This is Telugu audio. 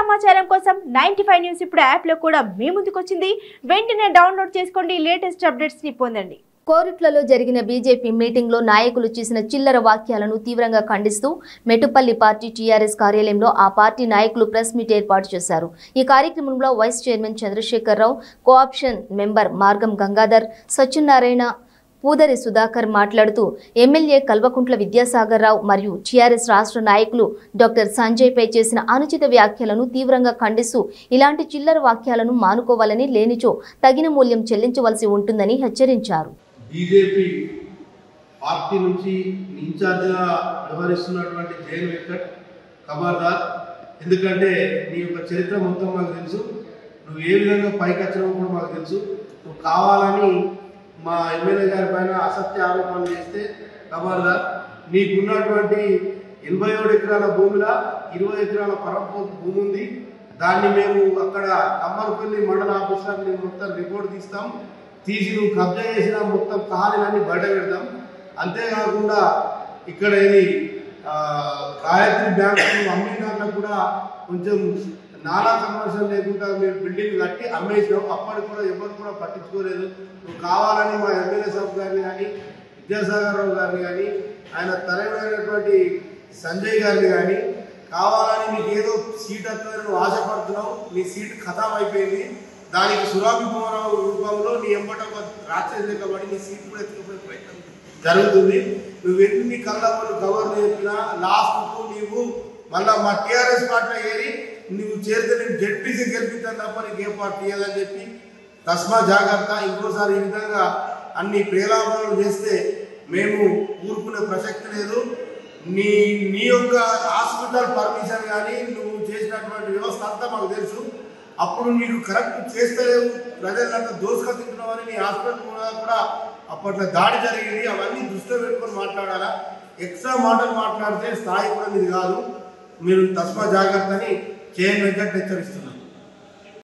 సమాచారం కోసం 95 న్యూస్ ఇప్పుడు యాప్ లో కూడా మీ ముందుకొచ్చింది. వెంటనే డౌన్లోడ్ చేసుకోండి, లేటెస్ట్ అప్డేట్స్ ని పొందండి. కోరుట్లలో జరిగిన బీజేపీ మీటింగ్ లో నాయకులు చేసిన చిల్లర వాక్యాలను తీవ్రంగా ఖండిస్తూ మెట్టుపల్లి పార్టీ టీఆర్ఎస్ కార్యాలయంలో ఆ పార్టీ నాయకులు ప్రెస్ మీట్ ఏర్పాటు చేశారు. ఈ కార్యక్రమంలో vice chairman Chandrasekhara Rao, cooption member Margam Gangadhar, Satyanarayana, Pudari Sudhakar మాట్లాడుతూ ఎమ్మెల్యే కల్వకుంట్ల విద్యాసాగర్ రావు మరియు టీఆర్ఎస్ రాష్ట్ర నాయకులు డాక్టర్ సంజయ్ పై చేసిన అనుచిత వ్యాఖ్యలను తీవ్రంగా ఖండిస్తూ ఇలాంటి చిల్లర వాక్యాలను మానుకోవాలని, లేనిచో తగిన మూల్యం చెల్లించవలసి ఉంటుందని హెచ్చరించారు. బీజేపీ పార్టీ నుంచి ఇన్ఛార్జిగా వ్యవహరిస్తున్నటువంటి జైన్ వెంకట్ ఖబర్దార్. ఎందుకంటే నీ యొక్క చరిత్ర మొత్తం మాకు తెలుసు, నువ్వు ఏ విధంగా పైకి వచ్చినావో కూడా మాకు తెలుసు. నువ్వు కావాలని మా ఎమ్మెల్యే గారి పైన అసత్య ఆరోపణలు చేస్తే ఖబర్దార్. నీకున్నటువంటి 87 ఎకరాల భూమిలో 20 ఎకరాల పరంపోతు భూమి ఉంది. దాన్ని మేము అక్కడ కమ్మరపల్లి మండల ఆఫీసర్ని మొత్తం రిపోర్ట్ తీస్తాం. తీసి నువ్వు కబ్జా చేసిన మొత్తం కహానీలన్నీ బయట పెడతాం. అంతేకాకుండా ఇక్కడ ఇది గాయత్రి బ్యాంకు అమ్మిన దాంట్లో కూడా కొంచెం నాలా కన్వర్షన్ లేకుండా మీరు బిల్డింగ్ కట్టి అమ్మేసినాం. అప్పటికి కూడా ఎవరు కూడా పట్టించుకోలేదు. నువ్వు కావాలని మా ఎమ్మెల్యే సాబ్ గారిని కానీ, విద్యాసాగర్ రావు గారిని కానీ, ఆయన తనయుడైనటువంటి సంజయ్ గారిని కానీ కావాలని నీకు ఏదో సీట్ వస్తుందని నువ్వు ఆశపడుతున్నావు. నీ సీట్ ఖతాం అయిపోయింది. దానికి సురాభిభవన రూపంలో నీ ఎంబట రాక్షసు కాబట్టి నీ సీట్ కూడా ఎత్తుకుపోయే ప్రయత్నం జరుగుతుంది. నువ్వు ఎన్ని కళ్ళ కవర్ చెప్పినా లాస్ట్కు నీవు మళ్ళీ మా టీఆర్ఎస్ పార్టీలో ఏరి నువ్వు చేరితే నేను జెడ్పీసీ గెలిపిస్తాను తప్ప నీకు ఏ పార్టీ ఇవ్వాలని చెప్పి తస్మా జాగ్రత్త. ఇంకోసారి ఈ విధంగా అన్ని ప్రేలాపనలు చేస్తే మేము ఊరుకునే ప్రసక్తి లేదు. నీ యొక్క హాస్పిటల్ పర్మిషన్ కానీ నువ్వు చేసినటువంటి వ్యవస్థ అంతా మాకు తెలుసు. అప్పుడు నీకు కరెక్ట్ చేస్తలేవు, ప్రజలంతా దోసుగా తింటున్నామని నీ హాస్పిటల్ కూడా అప్పట్లో దాడి జరిగింది. అవన్నీ దృష్టిలో పెట్టుకొని మాట్లాడాలా. ఎక్స్ట్రా మాటలు మాట్లాడితే స్థాయి కూడా మీది కాదు. మీరు తస్మా జాగ్రత్త అని జైన్ వెంకట్ హెచ్చరిస్తున్నారు.